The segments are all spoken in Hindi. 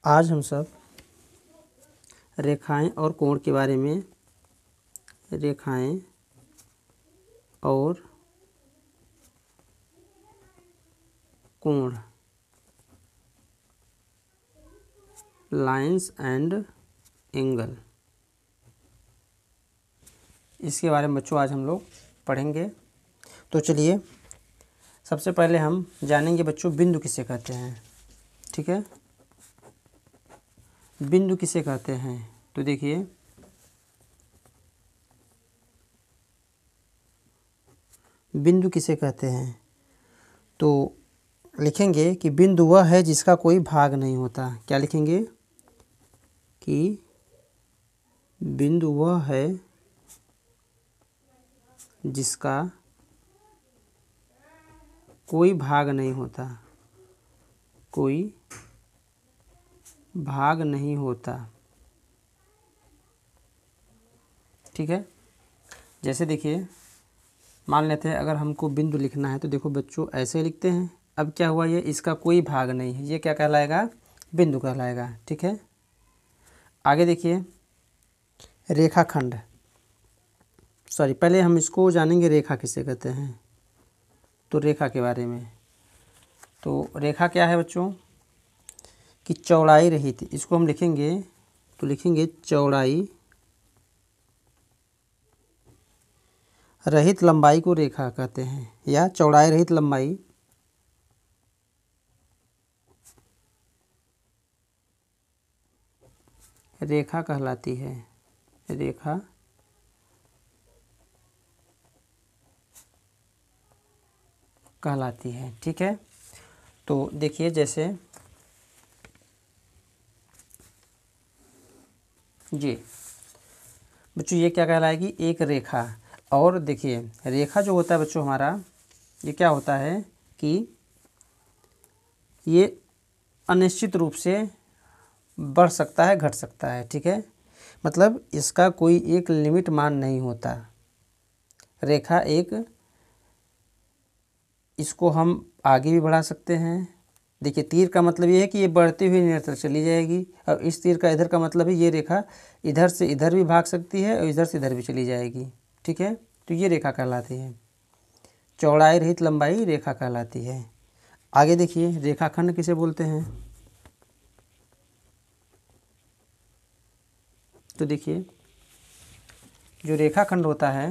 आज हम सब रेखाएं और कोण के बारे में, रेखाएं और कोण, लाइंस एंड एंगल, इसके बारे में बच्चों आज हम लोग पढ़ेंगे। तो चलिए सबसे पहले हम जानेंगे बच्चों बिंदु किसे कहते हैं। ठीक है, बिंदु किसे कहते हैं? तो देखिए बिंदु किसे कहते हैं, तो लिखेंगे कि बिंदु वह है जिसका कोई भाग नहीं होता। क्या लिखेंगे कि बिंदु वह है जिसका कोई भाग नहीं होता, कोई भाग नहीं होता। ठीक है, जैसे देखिए मान लेते हैं अगर हमको बिंदु लिखना है तो देखो बच्चों ऐसे लिखते हैं। अब क्या हुआ, ये इसका कोई भाग नहीं है, ये क्या कहलाएगा? बिंदु कहलाएगा। ठीक है, आगे देखिए रेखाखंड, सॉरी पहले हम इसको जानेंगे रेखा किसे कहते हैं। तो रेखा के बारे में, तो रेखा क्या है बच्चों कि चौड़ाई रहित, इसको हम लिखेंगे तो लिखेंगे चौड़ाई रहित लंबाई को रेखा कहते हैं, या चौड़ाई रहित लंबाई रेखा कहलाती है, रेखा कहलाती है। ठीक है, तो देखिए जैसे जी बच्चों ये क्या कहलाएगी? एक रेखा। और देखिए रेखा जो होता है बच्चों हमारा, ये क्या होता है कि ये अनिश्चित रूप से बढ़ सकता है, घट सकता है। ठीक है, मतलब इसका कोई एक लिमिट मान नहीं होता। रेखा एक, इसको हम आगे भी बढ़ा सकते हैं। देखिए तीर का मतलब ये है कि ये बढ़ती हुई निरंतर चली जाएगी, और इस तीर का इधर का मतलब है ये रेखा इधर से इधर भी भाग सकती है और इधर से इधर भी चली जाएगी। ठीक है, तो ये रेखा कहलाती है, चौड़ाई रहित लंबाई रेखा कहलाती है। आगे देखिए रेखाखंड किसे बोलते हैं? तो देखिए जो रेखाखंड होता है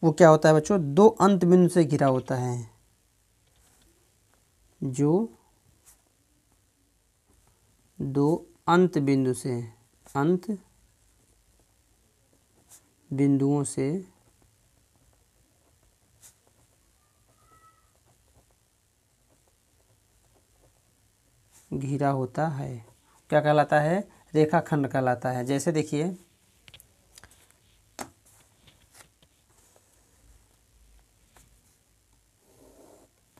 वो क्या होता है बच्चों? दो अंत बिंदु से घिरा होता है, जो दो अंत बिंदु से, अंत बिंदुओं से घिरा होता है। क्या कहलाता है? रेखाखंड कहलाता है। जैसे देखिए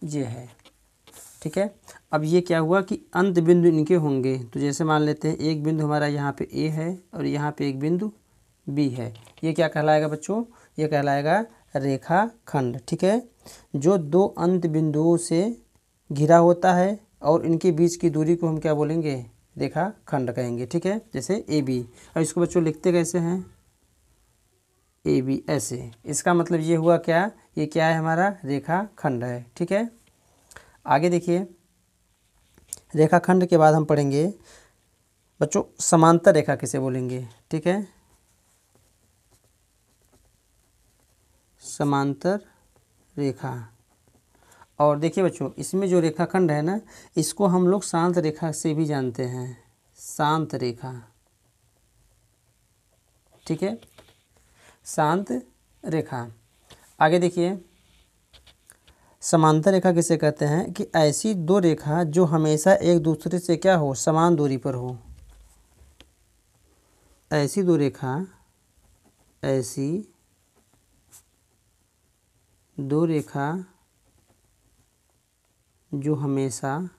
ये है। ठीक है, अब ये क्या हुआ कि अंत बिंदु इनके होंगे। तो जैसे मान लेते हैं एक बिंदु हमारा यहाँ पे ए है और यहाँ पे एक बिंदु बी है, ये क्या कहलाएगा बच्चों? ये कहलाएगा रेखाखंड। ठीक है, जो दो अंत बिंदुओं से घिरा होता है और इनके बीच की दूरी को हम क्या बोलेंगे? रेखाखंड कहेंगे। ठीक है, जैसे ए बी, और इसको बच्चों लिखते कैसे हैं? ए बी ऐसे। इसका मतलब ये हुआ क्या? ये क्या है? हमारा रेखाखंड है। ठीक है, आगे देखिए रेखाखंड के बाद हम पढ़ेंगे बच्चों समांतर रेखा किसे बोलेंगे। ठीक है, समांतर रेखा। और देखिए बच्चों इसमें जो रेखाखंड है ना, इसको हम लोग शांत रेखा से भी जानते हैं, शांत रेखा। ठीक है, शांत रेखा। आगे देखिए समांतर रेखा किसे कहते हैं कि ऐसी दो रेखा जो हमेशा एक दूसरे से क्या हो? समान दूरी पर हो। ऐसी दो रेखा, ऐसी दो रेखा जो हमेशा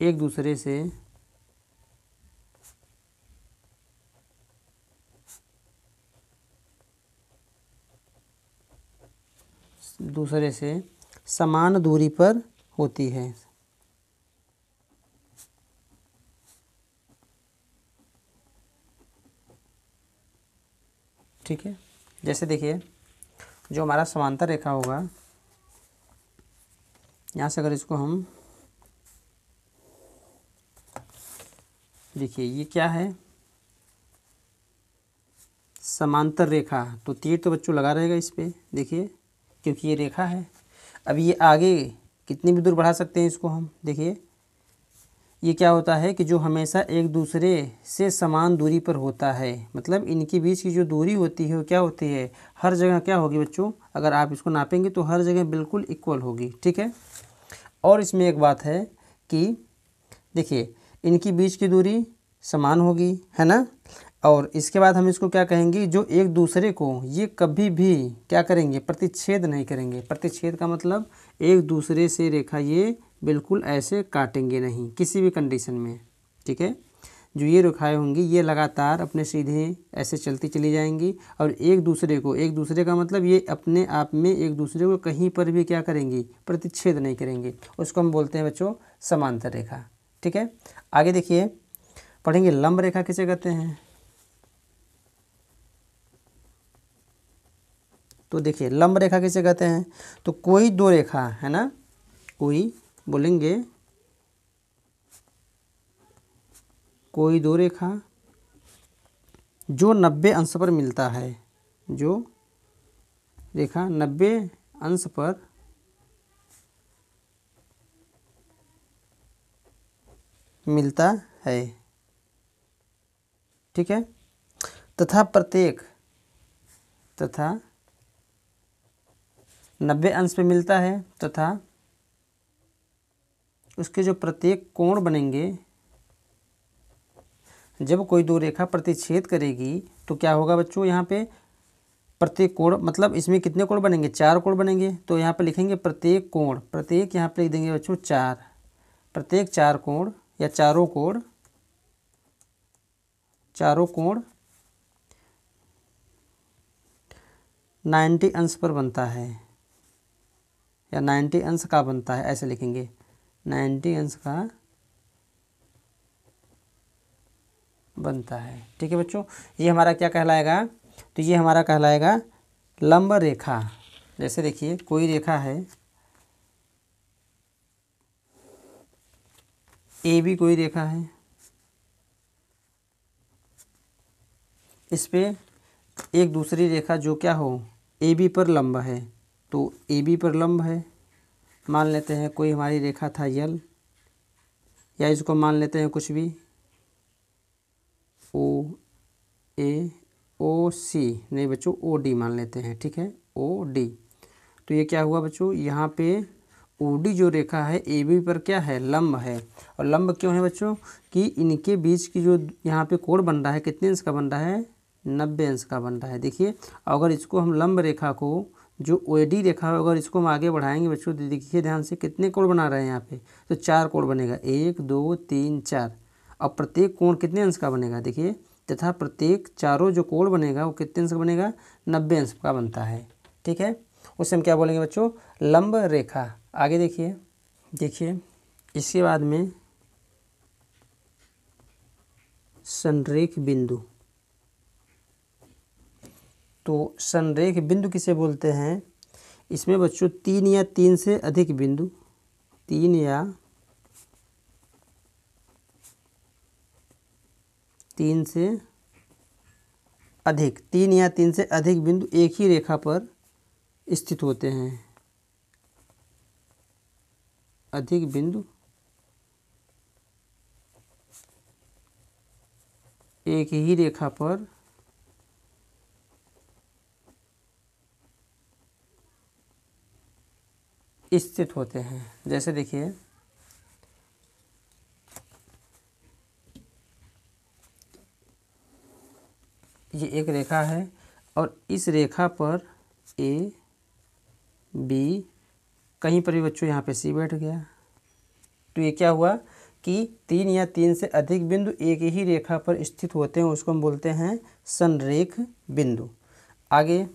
एक दूसरे से समान दूरी पर होती है, ठीक है। जैसे देखिए जो हमारा समांतर रेखा होगा, यहाँ से अगर इसको हम देखिए, ये क्या है, समांतर रेखा, तो तीर तो बच्चों लगा रहेगा इस पे, देखिए क्योंकि ये रेखा है। अब ये आगे कितनी भी दूर बढ़ा सकते हैं इसको हम, देखिए ये क्या होता है कि जो हमेशा एक दूसरे से समान दूरी पर होता है, मतलब इनके बीच की जो दूरी होती है वो क्या होती है, हर जगह क्या होगी बच्चों, अगर आप इसको नापेंगे तो हर जगह बिल्कुल इक्वल होगी, ठीक है। और इसमें एक बात है कि देखिए इनकी बीच की दूरी समान होगी, है ना। और इसके बाद हम इसको क्या कहेंगे, जो एक दूसरे को ये कभी भी क्या करेंगे, प्रतिच्छेद नहीं करेंगे। प्रतिच्छेद का मतलब एक दूसरे से रेखा ये बिल्कुल ऐसे काटेंगे नहीं किसी भी कंडीशन में, ठीक है। जो ये रेखाएं होंगी ये लगातार अपने सीधे ऐसे चलती चली जाएंगी और एक दूसरे का मतलब ये अपने आप में एक दूसरे को कहीं पर भी क्या करेंगी, प्रतिच्छेद नहीं करेंगे। उसको हम बोलते हैं बच्चों समांतर रेखा, ठीक है। आगे देखिए पढ़ेंगे लंब रेखा किसे कहते हैं। तो देखिए लंब रेखा किसे कहते हैं, तो कोई दो रेखा है ना, कोई बोलेंगे कोई दो रेखा जो 90 अंश पर मिलता है, जो रेखा 90 अंश पर मिलता है, ठीक है, तथा 90 अंश पे मिलता है तथा उसके जो प्रत्येक कोण बनेंगे, जब कोई दो रेखा प्रतिच्छेद करेगी तो क्या होगा बच्चों, यहाँ पे प्रत्येक कोण मतलब इसमें कितने कोण बनेंगे, 4 कोण बनेंगे। तो यहाँ पे लिखेंगे प्रत्येक कोण, प्रत्येक यहाँ पे लिख देंगे बच्चों 4, प्रत्येक 4 कोण या चारों कोण 90 अंश पर बनता है या 90 अंश का बनता है, ऐसे लिखेंगे 90 अंश का बनता है, ठीक है बच्चों। ये हमारा क्या कहलाएगा, तो ये हमारा कहलाएगा लंब रेखा। जैसे देखिए कोई रेखा है ए बी, कोई रेखा है, इस पे एक दूसरी रेखा जो क्या हो ए बी पर लंब है, तो ए बी पर लंब है। मान लेते हैं कोई हमारी रेखा था यल, या इसको मान लेते हैं कुछ भी ओ ए ओ सी, नहीं बच्चों ओ डी मान लेते हैं, ठीक है ओ डी। तो ये क्या हुआ बच्चों, यहाँ पे ओ डी जो रेखा है ए बी पर क्या है, लंब है। और लंब क्यों है बच्चों, कि इनके बीच की जो यहाँ पे कोण बन रहा है कितने अंश का बन रहा है, 90 अंश का बन रहा है। देखिए अगर इसको हम लंब रेखा को, जो ओ डी रेखा है, अगर इसको हम आगे बढ़ाएंगे बच्चों, तो देखिए ध्यान से कितने कोण बना रहे हैं यहाँ पे, तो 4 कोण बनेगा, 1 2 3 4। और प्रत्येक कोण कितने अंश का बनेगा, देखिए तथा प्रत्येक चारों जो कोण बनेगा वो कितने अंश का बनेगा, 90 अंश का बनता है, ठीक है। उसे हम क्या बोलेंगे बच्चों, लंब रेखा। आगे देखिए इसके बाद में संरेख बिंदु। तो संरेख बिंदु किसे बोलते हैं, इसमें बच्चों 3 या 3 से अधिक बिंदु, 3 या 3 से अधिक, 3 या 3 से अधिक बिंदु एक ही रेखा पर स्थित होते हैं। अधिक बिंदु एक ही रेखा पर स्थित होते हैं। जैसे देखिए ये एक रेखा है और इस रेखा पर ए बी, कहीं पर भी बच्चों यहाँ पे सी बैठ गया, तो ये क्या हुआ कि 3 या 3 से अधिक बिंदु एक ही रेखा पर स्थित होते हैं, उसको हम बोलते हैं संरेख बिंदु। आगे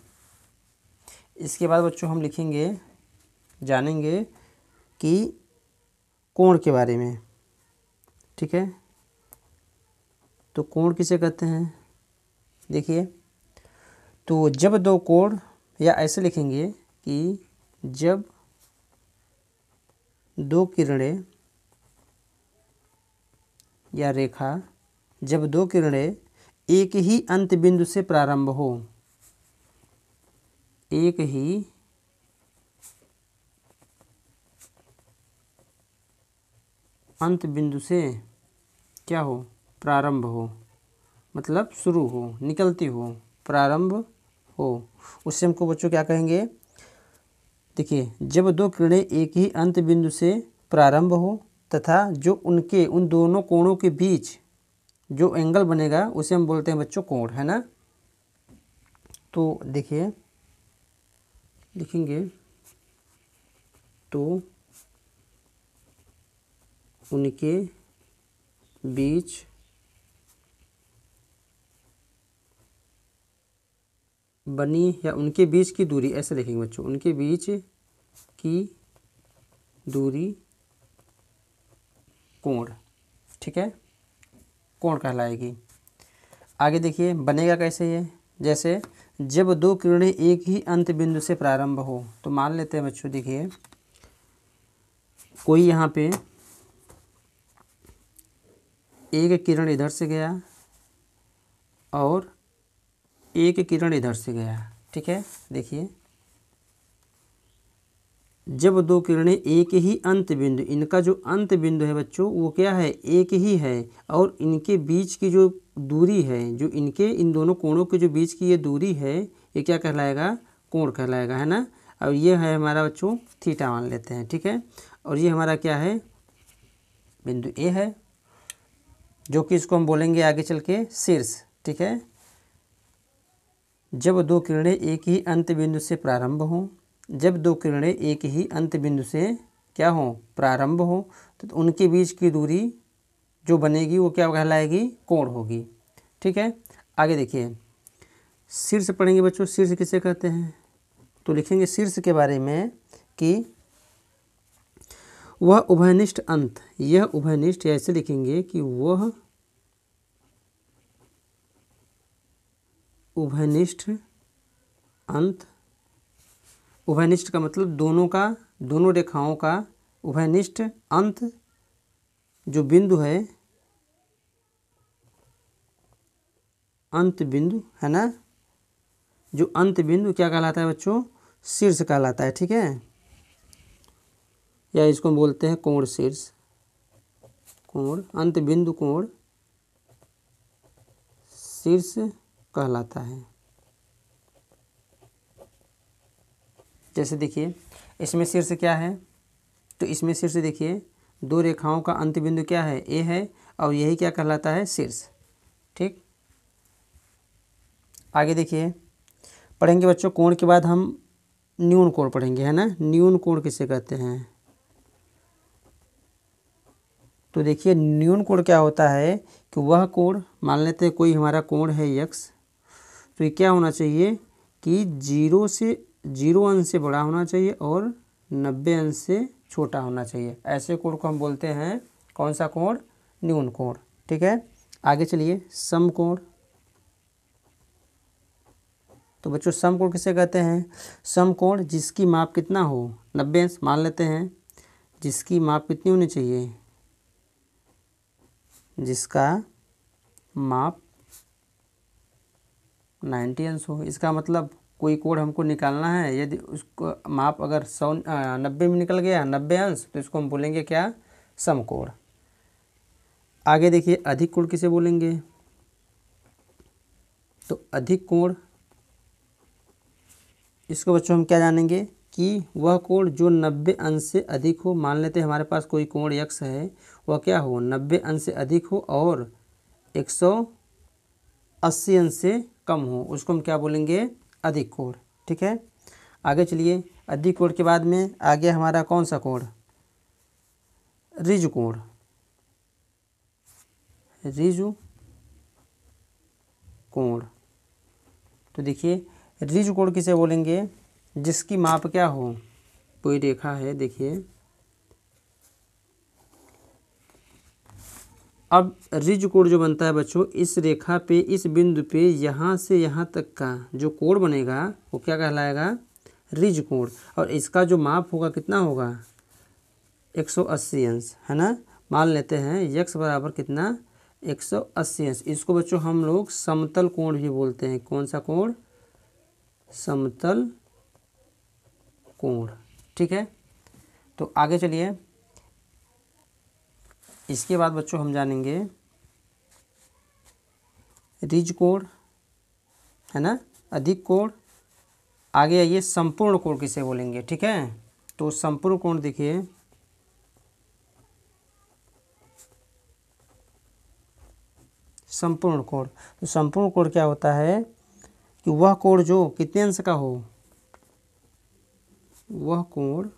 इसके बाद बच्चों हम लिखेंगे, जानेंगे कि कोण के बारे में, ठीक है। तो कोण किसे कहते हैं, देखिए तो जब दो कोण, या ऐसे लिखेंगे कि जब दो किरणें या रेखा, जब दो किरणें एक ही अंत बिंदु से प्रारंभ हो, एक ही अंत बिंदु से क्या हो, प्रारंभ हो, मतलब शुरू हो, निकलती हो, प्रारंभ हो, उससे हमको बच्चों क्या कहेंगे। देखिए, जब दो किरणें एक ही अंत बिंदु से प्रारंभ हो तथा जो उनके उन दोनों कोणों के बीच जो एंगल बनेगा उसे हम बोलते हैं बच्चों कोण, है ना। तो देखिए लिखेंगे, तो उनके बीच बनी, या उनके बीच की दूरी, ऐसे लिखेंगे बच्चों, उनके बीच की दूरी कोण, ठीक है, कोण कहलाएगी। आगे देखिए बनेगा कैसे ये, जैसे जब दो किरणें एक ही अंत बिंदु से प्रारंभ हो, तो मान लेते हैं बच्चों, देखिए कोई यहाँ पे एक किरण इधर से गया और एक किरण इधर से गया, ठीक है। देखिए जब दो किरणें एक ही अंत बिंदु, इनका जो अंत बिंदु है बच्चों वो क्या है, एक ही है, और इनके बीच की जो दूरी है, जो इनके इन दोनों कोणों के जो बीच की ये दूरी है, ये क्या कहलाएगा, कोण कहलाएगा, है ना। और ये है हमारा बच्चों थीटा मान लेते हैं, ठीक है। और ये हमारा क्या है, बिंदु ए है, जो कि इसको हम बोलेंगे आगे चल के शीर्ष, ठीक है। जब दो किरणें एक ही अंत बिंदु से प्रारंभ हों, जब दो किरणें एक ही अंत बिंदु से क्या हो, प्रारंभ हो, तो उनके बीच की दूरी जो बनेगी वो क्या कहलाएगी, कोण होगी, ठीक है। आगे देखिए शीर्ष पढ़ेंगे बच्चों, शीर्ष किसे कहते हैं, तो लिखेंगे शीर्ष के बारे में कि वह उभयनिष्ठ अंत, यह उभयनिष्ठ, ऐसे लिखेंगे कि वह उभयनिष्ठ अंत, उभयनिष्ठ का मतलब दोनों का, दोनों रेखाओं का उभयनिष्ठ अंत जो बिंदु है, अंत बिंदु, है ना, जो अंत बिंदु क्या कहलाता है बच्चों, शीर्ष कहलाता है, ठीक है। या इसको हम बोलते हैं कोण शीर्ष, कोण अंत बिंदु, कोण शीर्ष कहलाता है। जैसे देखिए इसमें शीर्ष क्या है, तो इसमें शीर्ष देखिए दो रेखाओं का अंत बिंदु क्या है, ए है, और यही क्या कहलाता है, शीर्ष, ठीक। आगे देखिए पढ़ेंगे बच्चों, कोण के बाद हम न्यून कोण पढ़ेंगे, है ना। न्यून कोण किसे कहते हैं, तो देखिए न्यून कोण क्या होता है कि वह कोण, मान लेते हैं कोई हमारा कोण है यक्स, तो ये क्या होना चाहिए कि 0 अंश से बड़ा होना चाहिए और 90 अंश से छोटा होना चाहिए। ऐसे कोण को हम बोलते हैं कौन सा कोण, न्यून कोण, ठीक है। आगे चलिए समकोण, तो बच्चों समकोण किसे कहते हैं, समकोण जिसकी माप कितना हो, 90 अंश, मान लेते हैं जिसकी माप कितनी होनी चाहिए, जिसका माप 90 अंश हो। इसका मतलब कोई कोण हमको निकालना है, यदि उसको माप अगर 90 में निकल गया, 90 अंश, तो इसको हम बोलेंगे क्या, समकोण। आगे देखिए अधिक कोण किसे बोलेंगे, तो अधिक कोण, इसको बच्चों हम क्या जानेंगे कि वह कोण जो 90 अंश से अधिक हो, मान लेते हैं हमारे पास कोई कोण यक्स है, वह क्या हो, 90 अंश से अधिक हो और 180 अंश से कम हो, उसको हम क्या बोलेंगे, अधिक कोण, ठीक है। आगे चलिए अधिक कोण के बाद में आ गया हमारा कौन सा कोण, ऋजु कोण, ऋजु कोण। तो देखिए ऋजु कोण किसे बोलेंगे, जिसकी माप क्या हो, कोई रेखा है, देखिए अब रिज कोण जो बनता है बच्चों, इस रेखा पे, इस बिंदु पे यहाँ से यहाँ तक का जो कोण बनेगा वो क्या कहलाएगा, रिज कोण। और इसका जो माप होगा कितना होगा, 180 अंश, है ना। मान लेते हैं यक्स बराबर कितना, 180 अंश। इसको बच्चों हम लोग समतल कोण भी बोलते हैं। कौन सा कोण, समतल कोण। ठीक है, तो आगे चलिए। इसके बाद बच्चों हम जानेंगे रिज कोण, है ना, अधिक कोण। आगे आइए संपूर्ण कोण किसे बोलेंगे। ठीक है, तो संपूर्ण कोण देखिए, संपूर्ण कोण। तो संपूर्ण कोण क्या होता है कि वह कोण जो कितने अंश का हो, वह कोण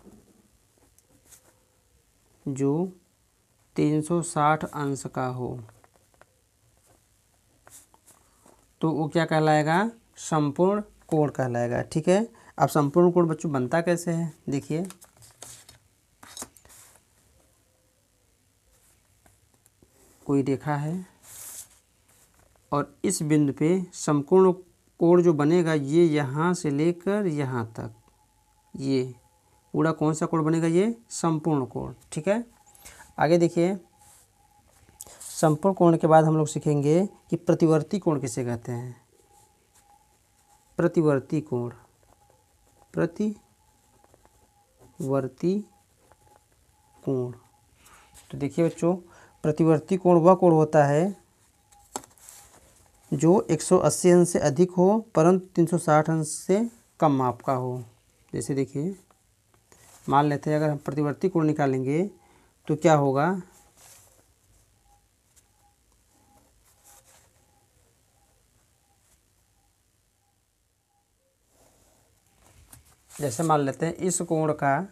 जो 360 अंश का हो, तो वो क्या कहलाएगा, संपूर्ण कोण कहलाएगा। ठीक है, अब संपूर्ण कोण बच्चों बनता कैसे है, देखिए। कोई रेखा है और इस बिंदु पे समकोण कोण जो बनेगा, ये यहाँ से लेकर यहाँ तक, ये पूरा कौन सा कोण बनेगा, ये संपूर्ण कोण। ठीक है, आगे देखिए। संपूर्ण कोण के बाद हम लोग सीखेंगे कि प्रतिवर्ती कोण किसे कहते हैं, प्रतिवर्ती कोण, प्रतिवर्ती कोण। तो देखिए बच्चों, प्रतिवर्ती कोण वह कोण होता है जो 180 अंश से अधिक हो परंतु 360 अंश से कम माप का हो। जैसे देखिए, मान लेते हैं अगर हम प्रतिवर्ती कोण निकालेंगे तो क्या होगा, जैसे मान लेते हैं इस कोण का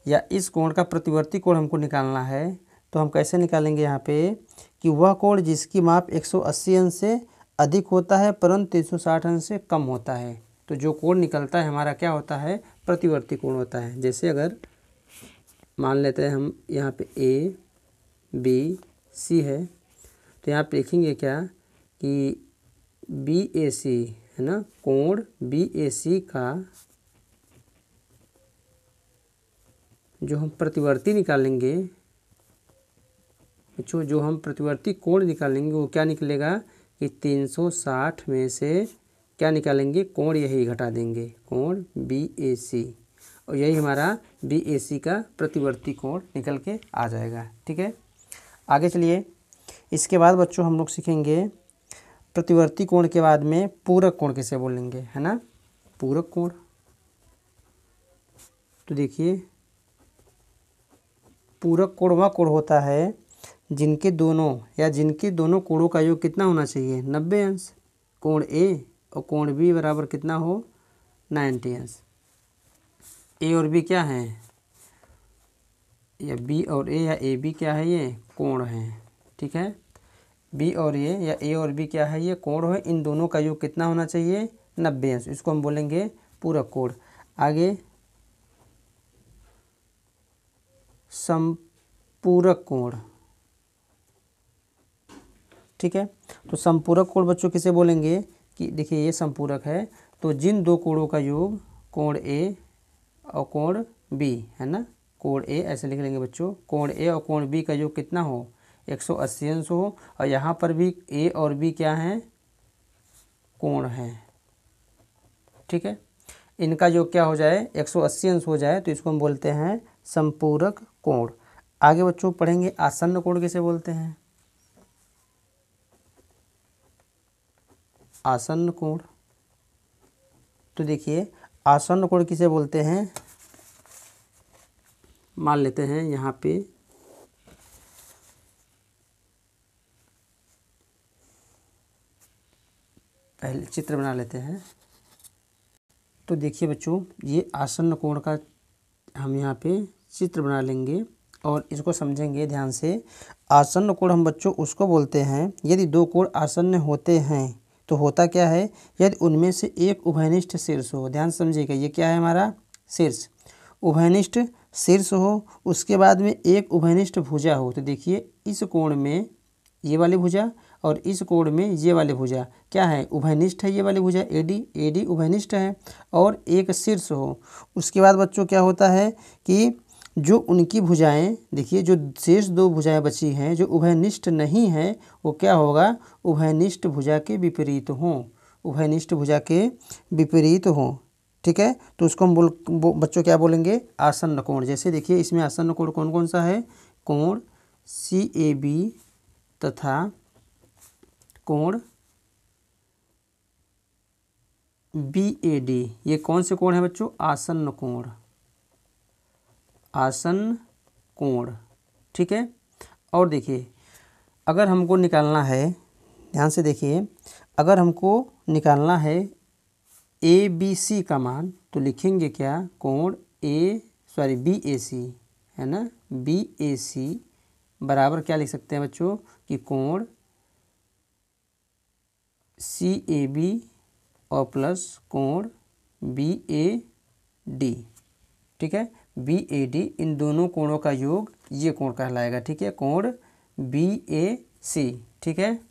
या इस कोण का प्रतिवर्ती कोण हमको निकालना है, तो हम कैसे निकालेंगे यहाँ पे कि वह कोण जिसकी माप 180 अंश से अधिक होता है परंतु 360 अंश से कम होता है। तो जो कोण निकलता है हमारा क्या होता है, प्रतिवर्ती कोण होता है। जैसे अगर मान लेते हैं हम यहाँ पे ए बी सी है, तो यहाँ पे लिखेंगे क्या कि बी ए सी, है ना, कोण बी ए सी का जो हम प्रतिवर्ती निकालेंगे, जो हम प्रतिवर्ती कोण निकालेंगे वो क्या निकलेगा कि 360 में से क्या निकालेंगे, कोण यही घटा देंगे, कोण बी ए सी, और यही हमारा बी ए सी का प्रतिवर्ती कोण निकल के आ जाएगा। ठीक है, आगे चलिए। इसके बाद बच्चों हम लोग सीखेंगे प्रतिवर्ती कोण के बाद में पूरक कोण किसे बोलेंगे, है ना, पूरक कोण। तो देखिए, पूरक कोण वह कोण होता है जिनके दोनों कोणों का योग कितना होना चाहिए, 90 अंश। कोण ए और कोण बी बराबर कितना हो, 90 अंश। ए और बी क्या है, या बी और ए या ए बी क्या है, ये कोण है। ठीक है, बी और ए या ए और बी क्या है, ये कोण है। इन दोनों का योग कितना होना चाहिए, 90 अंश। इसको हम बोलेंगे पूरक कोण। आगे संपूरक कोण। ठीक है, तो संपूरक कोण बच्चों किसे बोलेंगे कि देखिए ये संपूरक है, तो जिन दो कोणों का योग कोण ए और कोण बी, है ना, कोण ए ऐसे लिख लेंगे बच्चों, कोण ए और कोण बी का योग कितना हो, 180 अंश हो, और यहाँ पर भी ए और बी क्या हैं, कोण है। ठीक है, इनका योग क्या हो जाए, 180 अंश हो जाए, तो इसको हम बोलते हैं संपूरक कोण। आगे बच्चों पढ़ेंगे आसन्न कोण किसे बोलते हैं, आसन्न कोण। तो देखिए, आसन्न कोण किसे बोलते हैं, मान लेते हैं यहाँ पे पहले चित्र बना लेते हैं। तो देखिए बच्चों, ये आसन्न कोण का हम यहाँ पे चित्र बना लेंगे और इसको समझेंगे ध्यान से। आसन्न कोण हम बच्चों उसको बोलते हैं यदि दो कोण आसन्न होते हैं, तो होता क्या है, यदि उनमें से एक उभयनिष्ठ शीर्ष हो। ध्यान समझिएगा, ये क्या है हमारा शीर्ष, उभयनिष्ठ शीर्ष हो, उसके बाद में एक उभयनिष्ठ भुजा हो। तो देखिए इस कोण में ये वाली भुजा और इस कोण में ये वाली भुजा क्या है, उभयनिष्ठ है। ये वाली भुजा AD उभयनिष्ठ है और एक शीर्ष हो। उसके बाद बच्चों क्या होता है कि जो उनकी भुजाएं, देखिए जो शेष 2 भुजाएं बची हैं जो उभयनिष्ठ नहीं हैं, वो क्या होगा, उभयनिष्ठ भुजा के विपरीत हों, उभयनिष्ठ भुजा के विपरीत हों। ठीक है, तो उसको हम बच्चों क्या बोलेंगे, आसन्न कोण। जैसे देखिए इसमें आसन्न कोण कौन कौन सा है, कोण CAB तथा कोण BAD। ये कौन से कोण है बच्चों, आसन्न कोण, आसन्न कोण। ठीक है, और देखिए अगर हमको निकालना है, ध्यान से देखिए, अगर हमको निकालना है ABC का मान तो लिखेंगे क्या, कोण BAC है ना, BAC बराबर क्या लिख सकते हैं बच्चों कि कोण CAB और प्लस कोण BAD। ठीक है, BAD इन दोनों कोणों का योग ये कोण कहलाएगा। ठीक है, कोण BAC। ठीक है।